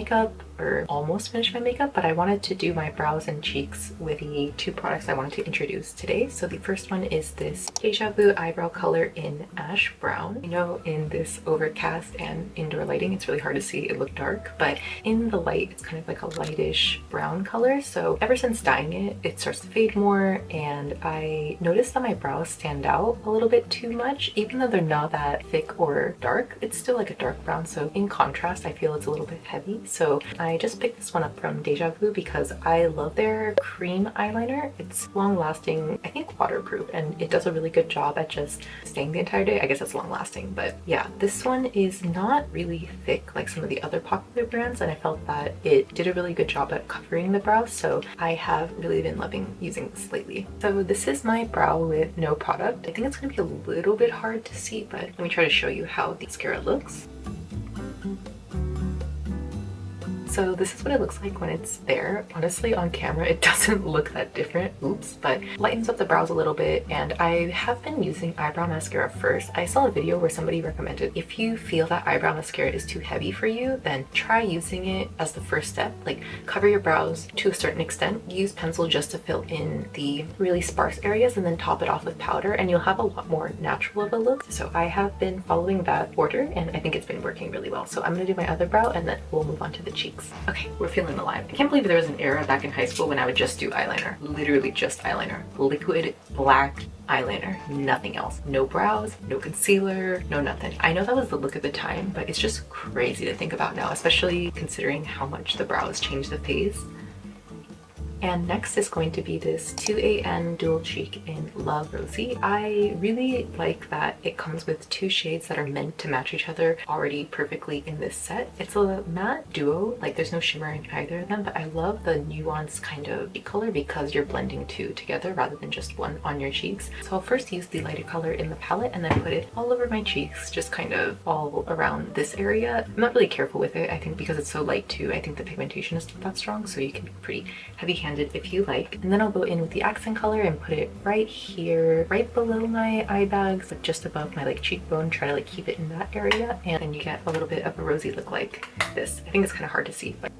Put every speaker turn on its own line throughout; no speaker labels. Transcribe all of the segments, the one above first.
makeup, or almost finished my makeup, but I wanted to do my brows and cheeks with the two products I wanted to introduce today. So the first one is this Dejavu eyebrow color in ash brown. I know in this overcast and indoor lighting it's really hard to see, it looked dark, but in the light it's kind of like a lightish brown color. So ever since dyeing it, it starts to fade more, and I noticed that my brows stand out a little bit too much. Even though they're not that thick or dark, it's still like a dark brown, so in contrast I feel it's a little bit heavy. So I just picked this one up from Dejavu because I love their cream eyeliner. It's long lasting, I think waterproof, and it does a really good job at just staying the entire day. I guess it's long lasting, but yeah, this one is not really thick like some of the other popular brands, and I felt that it did a really good job at covering the brows, so I have really been loving using this lately. So this is my brow with no product. I think it's going to be a little bit hard to see, but let me try to show you how the mascara looks. So this is what it looks like when it's there. Honestly, on camera it doesn't look that different, oops, but lightens up the brows a little bit. And I have been using eyebrow mascara first. I saw a video where somebody recommended if you feel that eyebrow mascara is too heavy for you, then try using it as the first step. Like, cover your brows to a certain extent, use pencil just to fill in the really sparse areas, and then top it off with powder, and you'll have a lot more natural of a look. So I have been following that order, and I think it's been working really well. So I'm gonna do my other brow and then we'll move on to the cheeks. Okay, we're feeling alive. I can't believe there was an era back in high school when I would just do eyeliner. Literally just eyeliner. Liquid black eyeliner, nothing else. No brows, no concealer, no nothing. I know that was the look at the time, but it's just crazy to think about now, especially considering how much the brows change the face. And next is going to be this 2AN Dual Cheek in Love Rosy. I really like that it comes with two shades that are meant to match each other already perfectly in this set. It's a matte duo, like there's no shimmer in either of them, but I love the nuanced kind of color because you're blending two together rather than just one on your cheeks. So I'll first use the lighter color in the palette and then put it all over my cheeks, just kind of all around this area. I'm not really careful with it, I think, because it's so light too. I think the pigmentation is not that strong, so you can be pretty heavy-handed if you like. And then I'll go in with the accent color and put it right here, right below my eye bags, like just above my like cheekbone, try to like keep it in that area, and then you get a little bit of a rosy look like this. I think it's kind of hard to see, but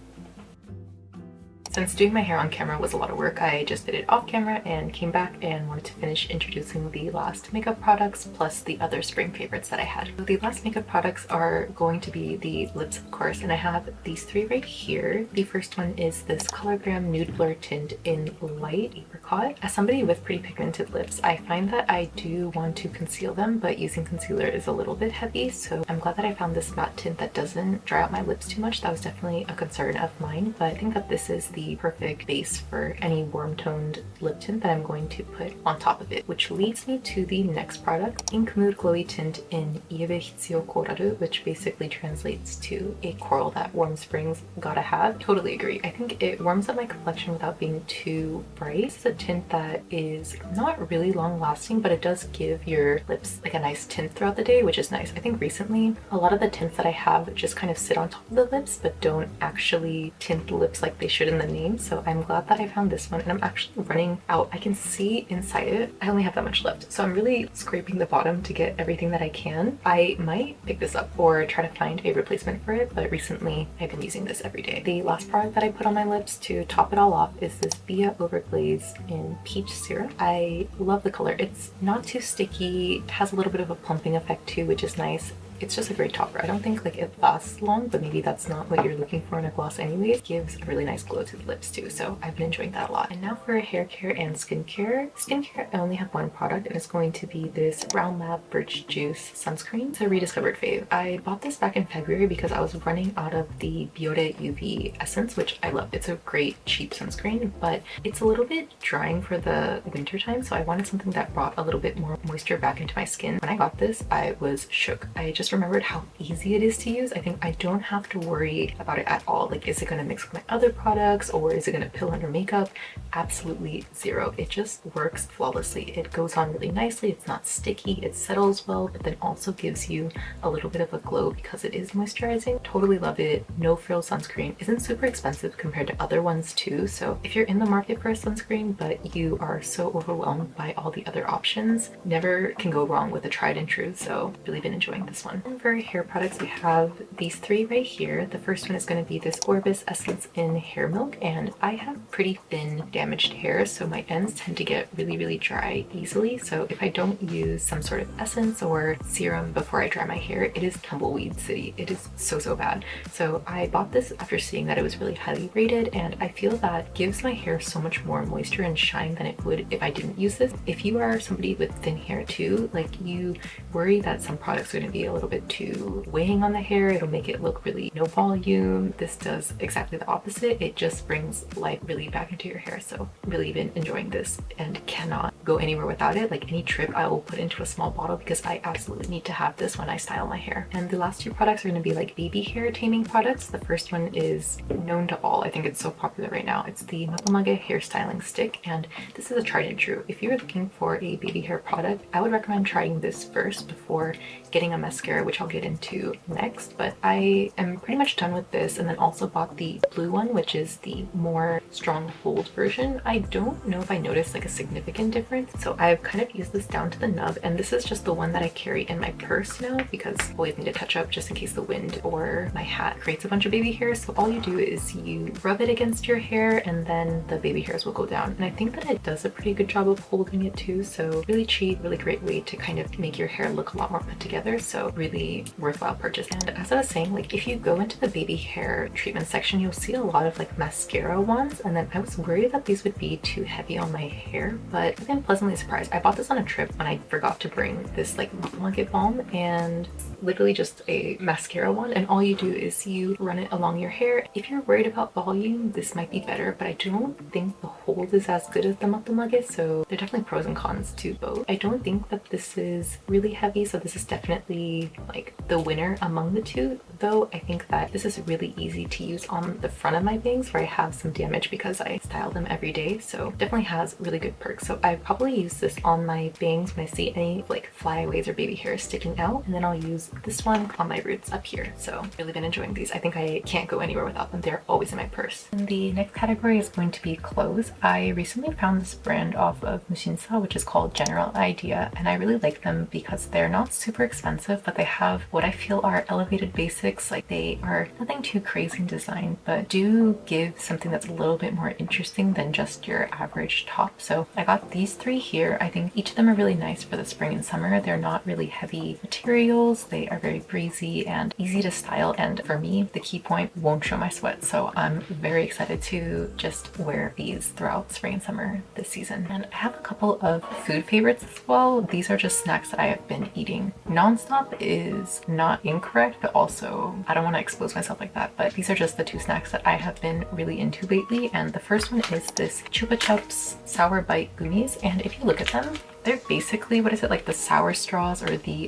since doing my hair on camera was a lot of work, I just did it off camera and came back and wanted to finish introducing the last makeup products plus the other spring favorites that I had. So the last makeup products are going to be the lips, of course, and I have these three right here. The first one is this colorgram nude blur tint in light apricot. As somebody with pretty pigmented lips, I find that I do want to conceal them, but using concealer is a little bit heavy, so I'm glad that I found this matte tint that doesn't dry out my lips too much. That was definitely a concern of mine, but I think that this is the perfect base for any warm toned lip tint that I'm going to put on top of it, which leads me to the next product, Ink Mood Glowy Tint in Iebe Hitsio Koraru, which basically translates to a coral that warm springs gotta have. Totally agree. I think it warms up my complexion without being too bright. It's a tint that is not really long lasting, but it does give your lips like a nice tint throughout the day, which is nice. I think recently a lot of the tints that I have just kind of sit on top of the lips but don't actually tint the lips like they should in the name. So I'm glad that I found this one, and I'm actually running out. I can see inside it. I only have that much left, so I'm really scraping the bottom to get everything that I can. I might pick this up or try to find a replacement for it, but recently I've been using this every day. The last product that I put on my lips to top it all off is this bbia overglaze in peach syrup. I love the color. It's not too sticky, it has a little bit of a plumping effect too, which is nice. It's just a great topper. I don't think like it lasts long, but maybe that's not what you're looking for in a gloss anyways. It gives a really nice glow to the lips too, so I've been enjoying that a lot. And now for hair care and skincare. Skincare, I only have one product, and it's going to be this Brown Lab Birch Juice sunscreen. It's a rediscovered fave. I bought this back in February because I was running out of the Biore UV Essence, which I love. It's a great cheap sunscreen, but it's a little bit drying for the winter time, so I wanted something that brought a little bit more moisture back into my skin. When I got this, I was shook. I just remembered how easy it is to use. I think I don't have to worry about it at all. Like, is it going to mix with my other products, or is it going to pill under makeup? Absolutely zero. It just works flawlessly. It goes on really nicely. It's not sticky. It settles well, but then also gives you a little bit of a glow because it is moisturizing. Totally love it. No frill sunscreen. Isn't super expensive compared to other ones too. So if you're in the market for a sunscreen, but you are so overwhelmed by all the other options, never can go wrong with a tried and true. So really been enjoying this one. on. And for hair products, we have these three right here. The first one is going to be this Orbis Essence in Hair Milk, and I have pretty thin damaged hair, so my ends tend to get really dry easily. So if I don't use some sort of essence or serum before I dry my hair, it is tumbleweed city. It is so bad. So I bought this after seeing that it was really highly rated, and I feel that gives my hair so much more moisture and shine than it would if I didn't use this. If you are somebody with thin hair too, like you worry that some products are going to be a little bit too weighing on the hair, it'll make it look really no volume. This does exactly the opposite. It just brings life really back into your hair. So really been enjoying this and cannot go anywhere without it. Like any trip I will put into a small bottle because I absolutely need to have this when I style my hair. And the last two products are going to be like baby hair taming products. The first one is known to all. I think it's so popular right now. It's the matomage hair styling stick, and this is a tried and true. If you're looking for a baby hair product, I would recommend trying this first before getting a mascara, which I'll get into next. But I am pretty much done with this, and then also bought the blue one, which is the more strong hold version. I don't know if I noticed like a significant difference, so I've kind of used this down to the nub, and this is just the one that I carry in my purse now because I always need to touch up just in case the wind or my hat creates a bunch of baby hairs. So all you do is you rub it against your hair and then the baby hairs will go down, and I think that it does a pretty good job of holding it too. So really cheap, really great way to kind of make your hair look a lot more put together. So really worthwhile purchase. And as I was saying, like if you go into the baby hair treatment section, you'll see a lot of like mascara ones, and then I was worried that these would be too heavy on my hair, but I've been pleasantly surprised. I bought this on a trip when I forgot to bring this like matomage balm, and literally just a mascara one, and all you do is you run it along your hair. If you're worried about volume, this might be better, but I don't think the hold is as good as the matomage, so there are definitely pros and cons to both. I don't think that this is really heavy, so this is definitely like the winner among the two, though I think that this is really easy to use on the front of my bangs where I have some damage because I style them every day, so definitely has really good perks. So I probably use this on my bangs when I see any like flyaways or baby hairs sticking out, and then I'll use this one on my roots up here. So really been enjoying these. I think I can't go anywhere without them. They're always in my purse. And the next category is going to be clothes. I recently found this brand off of Mushinsa, which is called General Idea, and I really like them because they're not super expensive, but they have what I feel are elevated basics. Like they are nothing too crazy in design, but do give something that's a little bit more interesting than just your average top. So I got these three here. I think each of them are really nice for the spring and summer. They're not really heavy materials. They are very breezy and easy to style, and for me the key point, won't show my sweat. So I'm very excited to just wear these throughout spring and summer this season. And I have a couple of food favorites as well. These are just snacks that I have been eating nonstop is not incorrect, but also I don't want to expose myself like that, but these are just the two snacks that I have been really into lately. And the first one is this chupa chups sour bite gummies, and if you look at them, they're basically, what is it, like the sour straws or the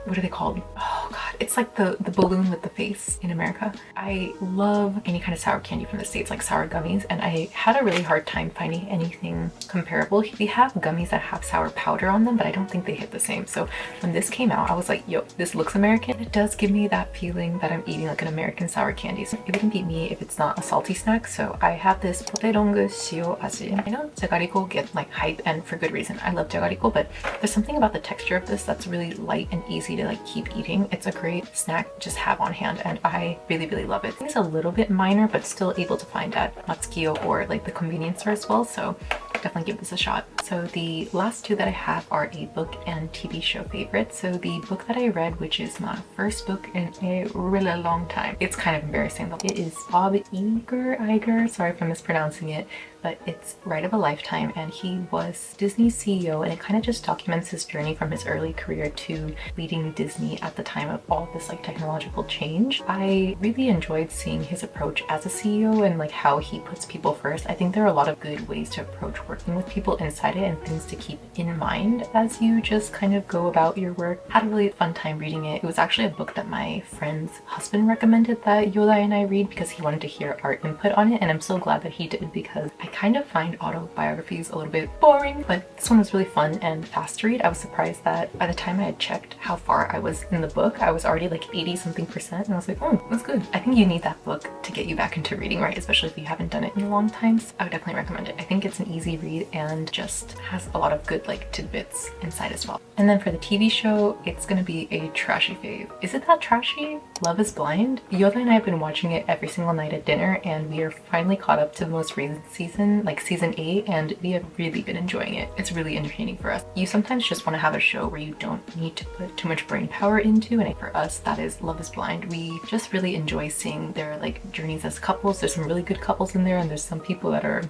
what are they called? Oh god, it's like the balloon with the face in America. I love any kind of sour candy from the States, like sour gummies, and I had a really hard time finding anything comparable. We have gummies that have sour powder on them, but I don't think they hit the same. So when this came out, I was like, yo, this looks American. It does give me that feeling that I'm eating like an American sour candy. So it wouldn't beat me if it's not a salty snack. So I have this potelong shio aji. I know jagariko get like hype, and for good reason. I love jagariko, but there's something about the texture of this that's really light and easy to like keep eating. It's a great snack to just have on hand, and I really love it. It's a little bit minor, but still able to find at Matsukiyo or like the convenience store as well, so definitely give this a shot. So the last two that I have are a book and TV show favorite. So the book that I read, which is my first book in a really long time, it's kind of embarrassing though. It is Bob Iger, sorry if I'm mispronouncing it, but it's Ride of a Lifetime, and he was Disney's CEO, and it kind of just documents his journey from his early career to leading Disney at the time of all this like technological change. I really enjoyed seeing his approach as a CEO and like how he puts people first. I think there are a lot of good ways to approach working with people inside it and things to keep in mind as you just kind of go about your work. Had a really fun time reading it. It was actually a book that my friend's husband recommended that Yoda and I read because he wanted to hear our input on it, and I'm so glad that he did because I kind of find autobiographies a little bit boring, but this one was really fun and fast to read. I was surprised that by the time I had checked how far I was in the book, I was already like 80 something percent, and I was like, oh, that's good. I think you need that book to get you back into reading, right? Especially if you haven't done it in a long time. So I would definitely recommend it. I think it's an easy read and just has a lot of good like tidbits inside as well. And then for the TV show, it's gonna be a trashy fave. Is it that trashy? Love is Blind? Yoda and I have been watching it every single night at dinner, and we are finally caught up to the most recent season, like season 8, and we have really been enjoying it. It's really entertaining for us. You sometimes just want to have a show where you don't need to put too much brain power into, and for us that is Love is Blind. We just really enjoy seeing their like journeys as couples. There's some really good couples in there, and there's some people that are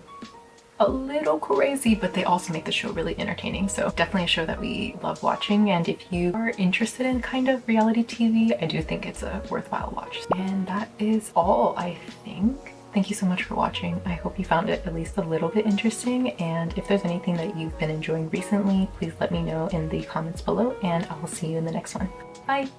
a little crazy, but they also make the show really entertaining. So definitely a show that we love watching, and if you are interested in kind of reality TV, I do think it's a worthwhile watch. And that is all, I think. Thank you so much for watching. I hope you found it at least a little bit interesting, and if there's anything that you've been enjoying recently, please let me know in the comments below, and I will see you in the next one. Bye!